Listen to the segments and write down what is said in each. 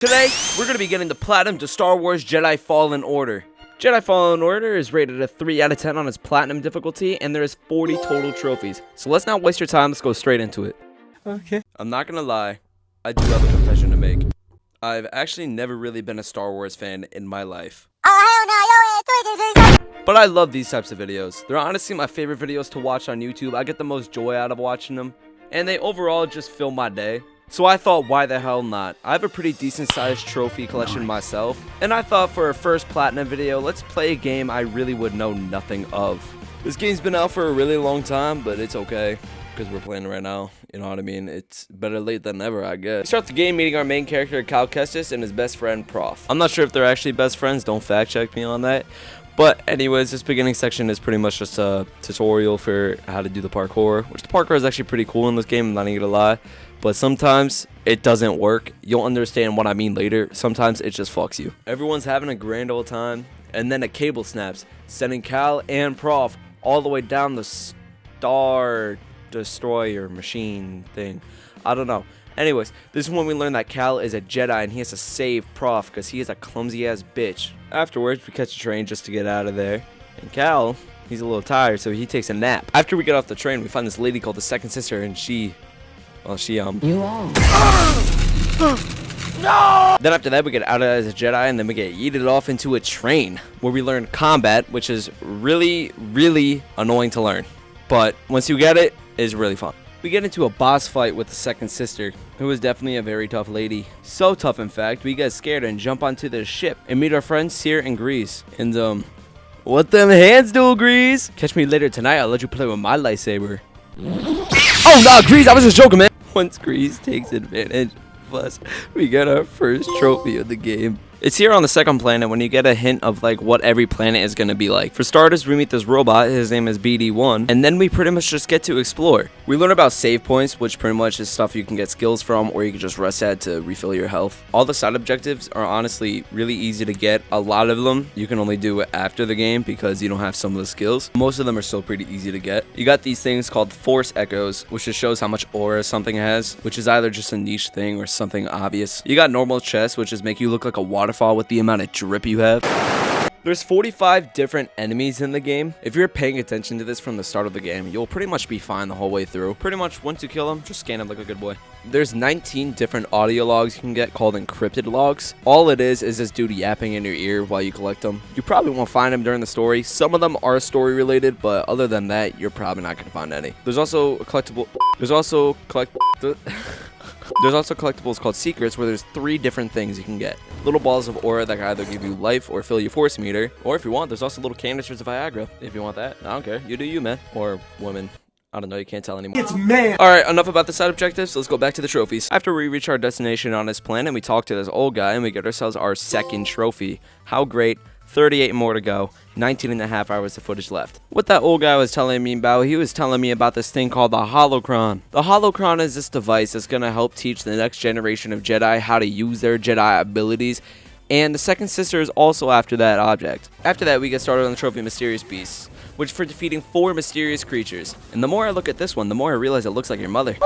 Today, we're going to be getting the Platinum to Star Wars Jedi Fallen Order. Jedi Fallen Order is rated a 3 out of 10 on its Platinum difficulty, and there is 40 total trophies. So let's not waste your time, let's go straight into it. Okay. I'm not going to lie, I do have a confession to make. I've actually never really been a Star Wars fan in my life. But I love these types of videos. They're honestly my favorite videos to watch on YouTube. I get the most joy out of watching them, and they overall just fill my day. So I thought, why the hell not? I have a pretty decent sized trophy collection myself, and I thought for a first Platinum video, let's play a game I really would know nothing of. This game's been out for a really long time, but it's okay, because we're playing it right now. You know what I mean? It's better late than never, I guess. We start the game meeting our main character, Kashyyyk, and his best friend, Prof. I'm not sure if they're actually best friends, don't fact check me on that. But anyways, this beginning section is pretty much just a tutorial for how to do the parkour, which the parkour is actually pretty cool in this game, I'm not even gonna lie. But sometimes it doesn't work. You'll understand what I mean later. Sometimes it just fucks you. Everyone's having a grand old time, and then a cable snaps, sending Cal and Prof all the way down the Star Destroyer machine thing. I don't know. Anyways, this is when we learn that Cal is a Jedi and he has to save Prof because he is a clumsy ass bitch. Afterwards, we catch a train just to get out of there. And Cal, he's a little tired, so he takes a nap. After we get off the train, we find this lady called the second sister, and she You are. No! Then after that, we get out as a Jedi, and then we get yeeted off into a train, where we learn combat, which is really, really annoying to learn. But once you get it, it's really fun. We get into a boss fight with the second sister, who is definitely a very tough lady. So tough, in fact, we get scared and jump onto the ship and meet our friends Seer and Grease. And what them hands do, Grease? Catch me later tonight, I'll let you play with my lightsaber. Oh no, Grease, I was just joking, man. Once Grease takes advantage of us, we get our first trophy of the game. It's here on the second planet when you get a hint of like what every planet is going to be like. For starters, we meet this robot, his name is BD1, and then we pretty much just get to explore. We learn about save points, which pretty much is stuff you can get skills from, or you can just rest at to refill your health. All the side objectives are honestly really easy to get. A lot of them you can only do after the game because you don't have some of the skills. Most of them are still pretty easy to get. You got these things called Force Echoes, which just shows how much aura something has, which is either just a niche thing or something obvious. You got normal chests, which just make you look like a waterfall with the amount of drip you have. There's 45 different enemies in the game. If you're paying attention to this from the start of the game, you'll pretty much be fine the whole way through. Pretty much once you kill them, just scan them like a good boy. There's 19 different audio logs you can get called encrypted logs. All it is this dude yapping in your ear while you collect them. You probably won't find them during the story. Some of them are story related, but other than that, you're probably not gonna find any. There's also collectibles called secrets, where there's 3 different things you can get. Little balls of aura that can either give you life or fill your force meter, or if you want, there's also little canisters of Viagra if you want that. I don't care, you do you, man, or woman. I don't know, you can't tell anymore. It's man. Alright, enough about the side objectives, let's go back to the trophies. After we reach our destination on this planet, we talk to this old guy and we get ourselves our second trophy. How great. 38 more to go, 19 and a half hours of footage left. What that old guy was telling me about, he was telling me about this thing called the Holocron. The Holocron is this device that's going to help teach the next generation of Jedi how to use their Jedi abilities, and the second sister is also after that object. After that, we get started on the trophy Mysterious Beasts, which is for defeating 4 mysterious creatures. And the more I look at this one, the more I realize it looks like your mother.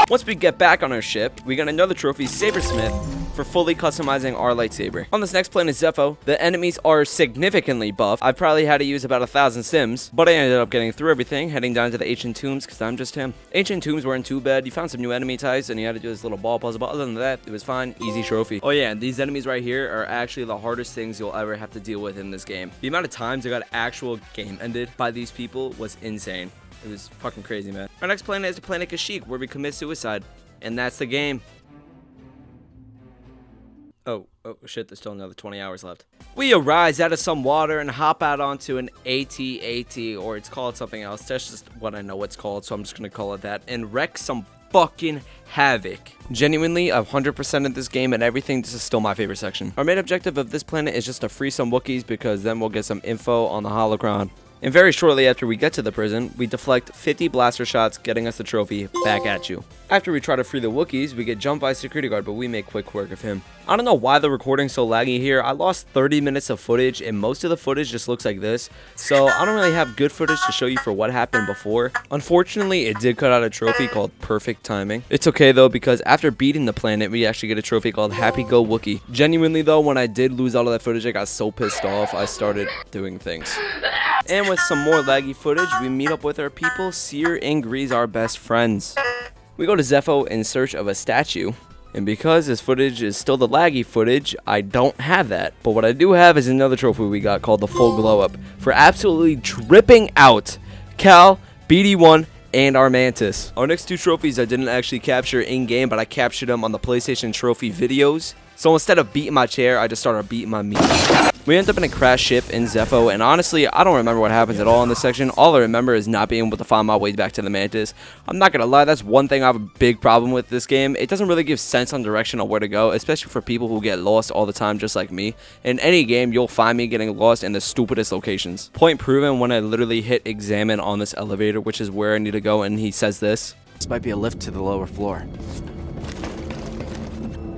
Once we get back on our ship, we got another trophy, Sabersmith, for fully customizing our lightsaber. On this next planet, Zeffo, the enemies are significantly buff. I probably had to use about 1,000 sims, but I ended up getting through everything, heading down to the ancient tombs because I'm just him. Ancient tombs weren't too bad. You found some new enemy types and you had to do this little ball puzzle, but other than that, it was fine. Easy trophy. Oh yeah, and these enemies right here are actually the hardest things you'll ever have to deal with in this game. The amount of times I got actual game ended by these people was insane. It was fucking crazy, man. Our next planet is the planet Kashyyyk, where we commit suicide. And that's the game. Oh shit, there's still another 20 hours left. We arise out of some water and hop out onto an AT-AT, or it's called something else. That's just what I know it's called, so I'm just gonna call it that. And wreck some fucking havoc. Genuinely, 100% of this game and everything, this is still my favorite section. Our main objective of this planet is just to free some Wookiees, because then we'll get some info on the Holocron. And very shortly after we get to the prison, we deflect 50 blaster shots, getting us the trophy back at you. After we try to free the Wookiees, we get jumped by a security guard, but we make quick work of him. I don't know why the recording's so laggy here. I lost 30 minutes of footage, and most of the footage just looks like this. So I don't really have good footage to show you for what happened before. Unfortunately, it did cut out a trophy called Perfect Timing. It's okay though, because after beating the planet, we actually get a trophy called Happy Go Wookie. Genuinely though, when I did lose all of that footage, I got so pissed off, I started doing things. And with some more laggy footage, we meet up with our people. Seer and Grease, our best friends. We go to Zeffo in search of a statue. And because this footage is still the laggy footage, I don't have that. But what I do have is another trophy we got called the Full Glow Up for absolutely dripping out Cal, BD1, and our Mantis. Our next two trophies I didn't actually capture in-game, but I captured them on the PlayStation trophy videos. So instead of beating my chair, I just started beating my meat. We end up in a crashed ship in Zeffo, and honestly, I don't remember what happens at all in this section. All I remember is not being able to find my way back to the Mantis. I'm not gonna lie, that's one thing I have a big problem with this game. It doesn't really give sense on direction on where to go, especially for people who get lost all the time just like me. In any game, you'll find me getting lost in the stupidest locations. Point proven when I literally hit examine on this elevator, which is where I need to go, and he says this. This might be a lift to the lower floor.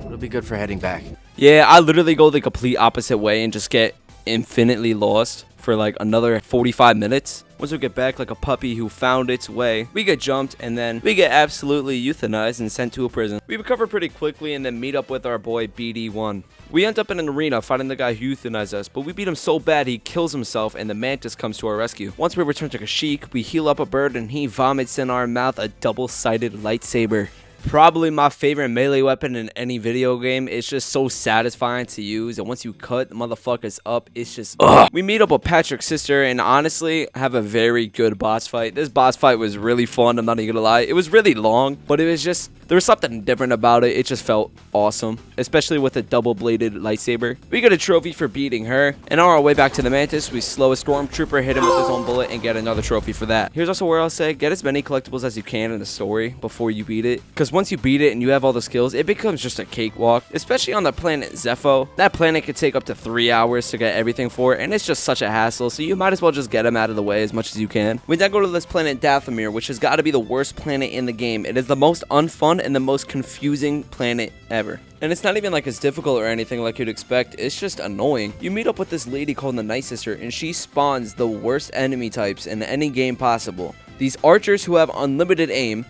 It'll be good for heading back. Yeah, I literally go the complete opposite way and just get infinitely lost for like another 45 minutes. Once we get back like a puppy who found its way, we get jumped and then we get absolutely euthanized and sent to a prison. We recover pretty quickly and then meet up with our boy BD1. We end up in an arena fighting the guy who euthanized us, but we beat him so bad he kills himself and the Mantis comes to our rescue. Once we return to Kashyyyk, we heal up a bird and he vomits in our mouth a double-sided lightsaber. Probably my favorite melee weapon in any video game. It's just so satisfying to use, and once you cut the motherfuckers up, it's just We meet up with Patrick's sister and honestly have a very good boss fight. This boss fight was really fun, I'm not even gonna lie. It was really long, but it was just, there was something different about it. It just felt awesome, especially with a double-bladed lightsaber. We get a trophy for beating her, and on our way back to the Mantis, we slow a stormtrooper, hit him with his own bullet, and get another trophy for that. Here's also where I'll say, get as many collectibles as you can in the story before you beat it, because once you beat it and you have all the skills, it becomes just a cakewalk, especially on the planet Zeffo. That planet could take up to 3 hours to get everything for, and it's just such a hassle, so you might as well just get them out of the way as much as you can. We then go to this planet Dathomir, which has got to be the worst planet in the game. It is the most unfun and the most confusing planet ever. And it's not even like it's difficult or anything like you'd expect, it's just annoying. You meet up with this lady called the Night Sister, and she spawns the worst enemy types in any game possible. These archers who have unlimited aim.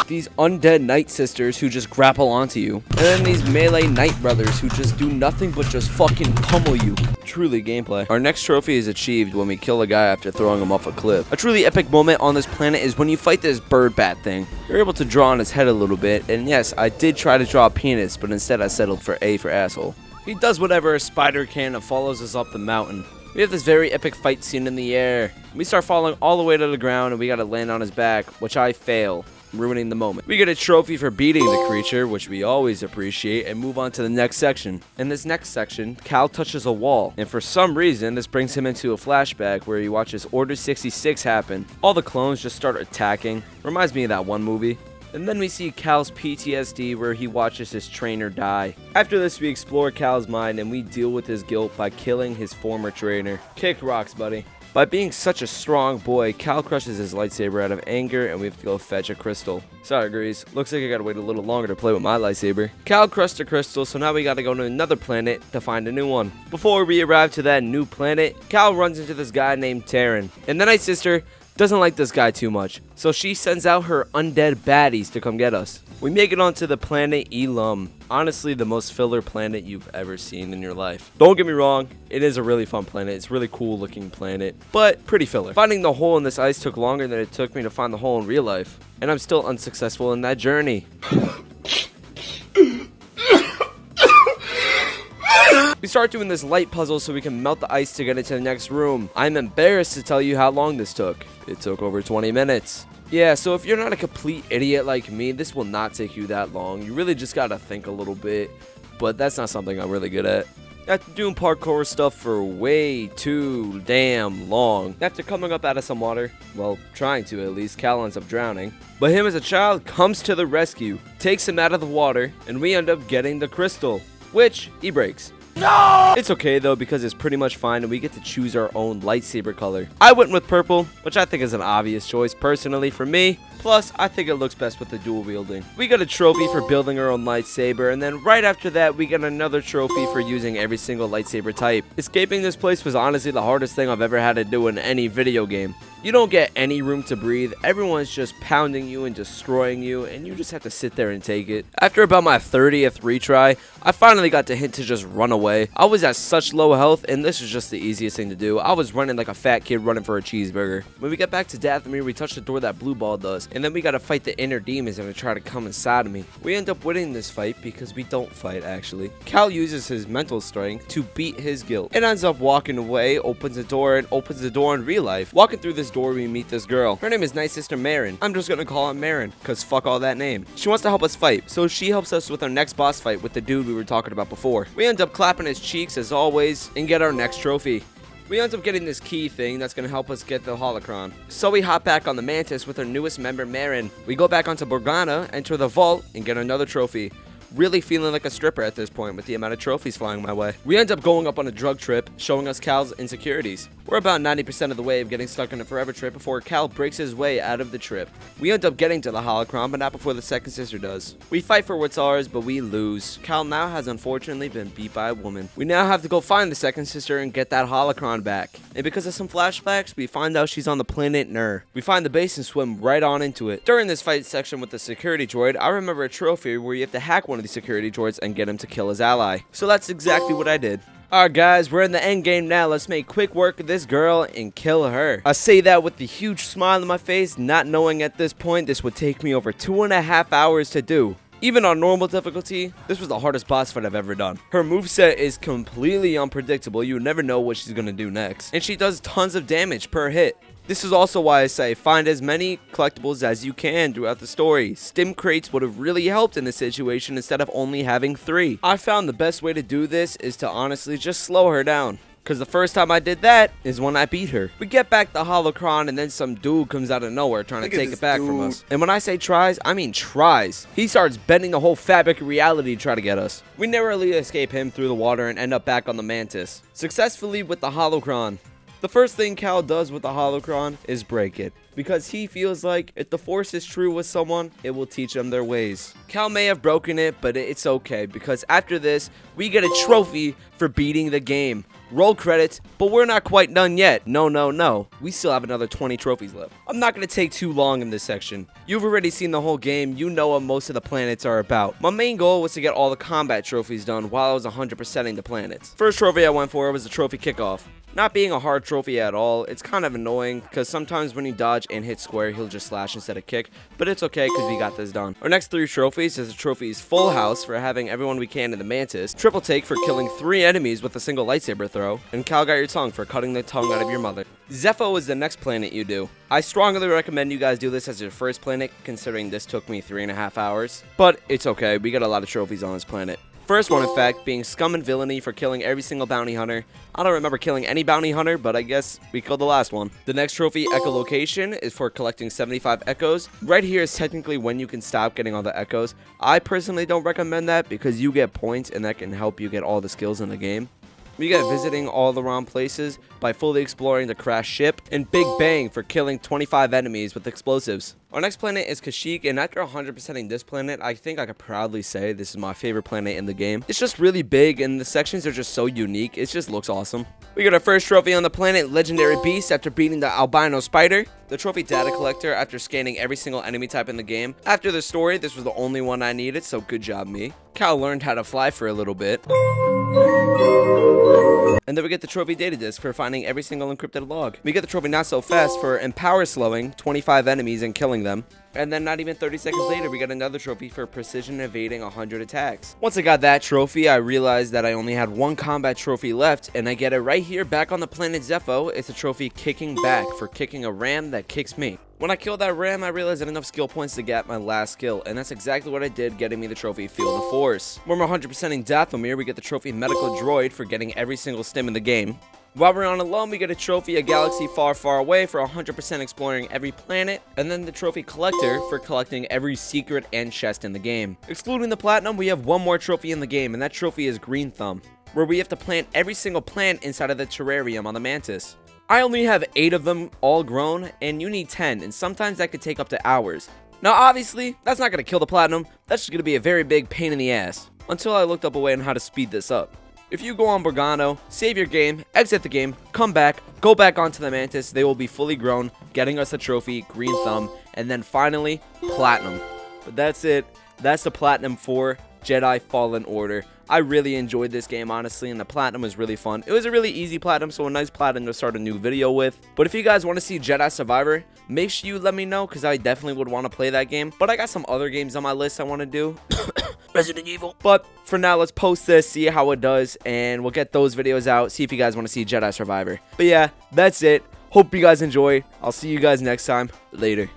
These undead Night Sisters who just grapple onto you. And then these melee Night Brothers who just do nothing but just fucking pummel you. Truly gameplay. Our next trophy is achieved when we kill a guy after throwing him off a cliff. A truly epic moment on this planet is when you fight this bird bat thing. You're able to draw on his head a little bit, and yes, I did try to draw a penis, but instead I settled for A for asshole. He does whatever a spider can and follows us up the mountain. We have this very epic fight scene in the air. We start falling all the way to the ground and we gotta land on his back, which I fail, ruining the moment. We get a trophy for beating the creature, which we always appreciate, and move on to the next section. In this next section, Cal touches a wall, and for some reason, this brings him into a flashback where he watches Order 66 happen. All the clones just start attacking. Reminds me of that one movie. And then we see Cal's PTSD where he watches his trainer die. After this, we explore Cal's mind and we deal with his guilt by killing his former trainer. Kick rocks, buddy. By being such a strong boy, Cal crushes his lightsaber out of anger and we have to go fetch a crystal. Sorry, Grease. Looks like I gotta wait a little longer to play with my lightsaber. Cal crushed a crystal, so now we gotta go to another planet to find a new one. Before we arrive to that new planet, Cal runs into this guy named Terran. And the Night Sister doesn't like this guy too much, so she sends out her undead baddies to come get us. We make it onto the planet Ilum. Honestly, the most filler planet you've ever seen in your life. Don't get me wrong, it is a really fun planet. It's a really cool looking planet, but pretty filler. Finding the hole in this ice took longer than it took me to find the hole in real life, and I'm still unsuccessful in that journey. We start doing this light puzzle so we can melt the ice to get into the next room. I'm embarrassed to tell you how long this took. It took over 20 minutes. Yeah, so if you're not a complete idiot like me, this will not take you that long. You really just gotta think a little bit, but that's not something I'm really good at. After doing parkour stuff for way too damn long, after coming up out of some water, well, trying to at least, Cal ends up drowning. But him as a child comes to the rescue, takes him out of the water, and we end up getting the crystal, which he breaks. No! It's okay though, because it's pretty much fine and we get to choose our own lightsaber color. I went with purple, which I think is an obvious choice personally for me. Plus, I think it looks best with the dual wielding. We got a trophy for building our own lightsaber, and then right after that, we got another trophy for using every single lightsaber type. Escaping this place was honestly the hardest thing I've ever had to do in any video game. You don't get any room to breathe, everyone's just pounding you and destroying you, and you just have to sit there and take it. After about my 30th retry, I finally got the hint to just run away. I was at such low health, and this was just the easiest thing to do. I was running like a fat kid running for a cheeseburger. When we get back to Dathomir, we touch the door that blue ball does, and then we gotta fight the inner demons that are trying to come inside of me. We end up winning this fight because we don't fight actually. Cal uses his mental strength to beat his guilt. It ends up walking away, opens the door in real life. Walking through this door, we meet this girl. Her name is Night Sister Marin. I'm just gonna call her Marin, cause fuck all that name. She wants to help us fight, so she helps us with our next boss fight with the dude we were talking about before. We end up clapping his cheeks as always and get our next trophy. We end up getting this key thing that's going to help us get the holocron. So we hop back on the Mantis with our newest member, Marin. We go back onto Bogano, enter the vault, and get another trophy. Really feeling like a stripper at this point with the amount of trophies flying my way. We end up going up on a drug trip, showing us Cal's insecurities. We're about 90% of the way of getting stuck in a forever trip before Cal breaks his way out of the trip. We end up getting to the holocron, but not before the second sister does. We fight for what's ours, but we lose. Cal now has unfortunately been beat by a woman. We now have to go find the second sister and get that holocron back. And because of some flashbacks, we find out she's on the planet Nur. We find the base and swim right on into it. During this fight section with the security droid, I remember a trophy where you have to hack one of the security droids and get him to kill his ally. So that's exactly what I did. Alright guys, we're in the end game now. Let's make quick work of this girl and kill her. I say that with the huge smile on my face, not knowing at this point this would take me over 2.5 hours to do. Even on normal difficulty, this was the hardest boss fight I've ever done. Her moveset is completely unpredictable. You never know what she's gonna do next. And she does tons of damage per hit. This is also why I say find as many collectibles as you can throughout the story. Stim crates would have really helped in this situation instead of only having 3. I found the best way to do this is to honestly just slow her down. Because the first time I did that is when I beat her. We get back the holocron and then some dude comes out of nowhere trying to take it back from us. And when I say tries, I mean tries. He starts bending the whole fabric of reality to try to get us. We narrowly escape him through the water and end up back on the Mantis. Successfully with the holocron. The first thing Cal does with the holocron is break it, because he feels like if the Force is true with someone, it will teach them their ways. Cal may have broken it, but it's okay, because after this, we get a trophy for beating the game. Roll credits, but we're not quite done yet. No. We still have another 20 trophies left. I'm not going to take too long in this section. You've already seen the whole game. You know what most of the planets are about. My main goal was to get all the combat trophies done while I was 100%ing the planets. First trophy I went for was the trophy kickoff. Not being a hard trophy at all, it's kind of annoying because sometimes when you dodge and hit square, he'll just slash instead of kick, but it's okay because we got this done. Our next 3 trophies is the trophies Full House for having everyone we can in the Mantis, Triple Take for killing 3 enemies with a single lightsaber throw, and Cal Got Your Tongue for cutting the tongue out of your mother. Zeffo is the next planet you do. I strongly recommend you guys do this as your first planet, considering this took me 3.5 hours, but it's okay, we got a lot of trophies on this planet. First one, in fact, being Scum and Villainy for killing every single bounty hunter. I don't remember killing any bounty hunter, but I guess we killed the last one. The next trophy, Echolocation, is for collecting 75 echoes. Right here is technically when you can stop getting all the echoes. I personally don't recommend that because you get points and that can help you get all the skills in the game. We get visiting all the wrong places by fully exploring the crashed ship, and Big Bang for killing 25 enemies with explosives. Our next planet is Kashyyyk, and after 100%ing this planet, I think I could proudly say this is my favorite planet in the game. It's just really big, and the sections are just so unique. It just looks awesome. We got our first trophy on the planet, Legendary Beast, after beating the albino spider. The trophy Data Collector after scanning every single enemy type in the game. After the story, this was the only one I needed, so good job me. Cal learned how to fly for a little bit. And then we get the trophy Data Disc for finding every single encrypted log. We get the trophy Not So Fast for empower slowing 25 enemies and killing them. And then not even 30 seconds later, we got another trophy for precision evading 100 attacks. Once I got that trophy, I realized that I only had 1 combat trophy left, and I get it right here back on the planet Zeffo. It's a trophy Kicking Back for kicking a ram that kicks me. When I killed that ram, I realized I had enough skill points to get my last skill, and that's exactly what I did, getting me the trophy Feel the Force. When we're 100%ing Dathomir, we get the trophy Medical Droid for getting every single stim in the game. While we're on Ilum, we get a trophy A Galaxy Far, Far Away for 100% exploring every planet, and then the trophy Collector for collecting every secret and chest in the game. Excluding the Platinum, we have one more trophy in the game, and that trophy is Green Thumb. where we have to plant every single plant inside of the terrarium on the mantis. I only have 8 of them all grown, and you need 10, and sometimes that could take up to hours. Now obviously, that's not going to kill the platinum, that's just going to be a very big pain in the ass, until I looked up a way on how to speed this up. If you go on Bogano, save your game, exit the game, come back, go back onto the mantis, they will be fully grown, getting us a trophy, green thumb, and then finally, platinum. But that's it. That's the platinum for Jedi Fallen Order. I really enjoyed this game, honestly, and the platinum was really fun. It was a really easy platinum, so a nice platinum to start a new video with. But if you guys want to see Jedi Survivor, make sure you let me know, because I definitely would want to play that game. But I got some other games on my list I want to do. Resident Evil. But for now, let's post this, see how it does, and we'll get those videos out, see if you guys want to see Jedi Survivor. But yeah, that's it. Hope you guys enjoyed. I'll see you guys next time. Later.